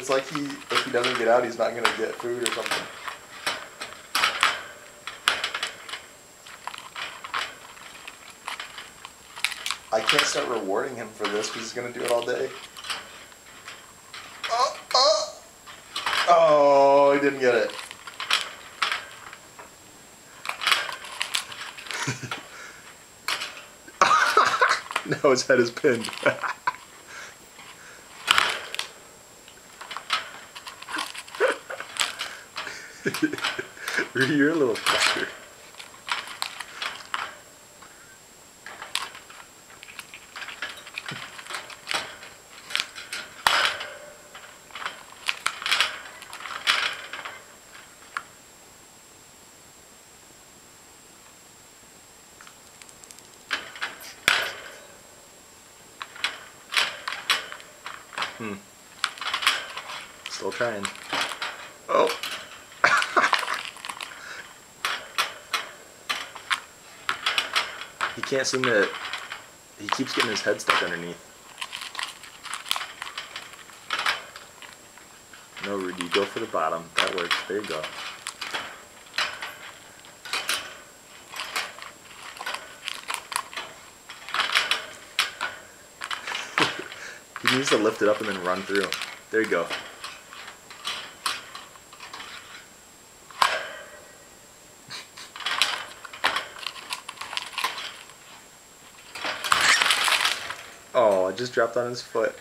It's like if he doesn't get out, he's not gonna get food or something. I can't start rewarding him for this because he's gonna do it all day. Oh, he didn't get it. Now his head is pinned. You're a little fucker. Still trying. Oh. He can't seem to... He keeps getting his head stuck underneath. No, Rudy, go for the bottom. That works. There you go. He needs to lift it up and then run through. There you go. Oh, it just dropped on his foot.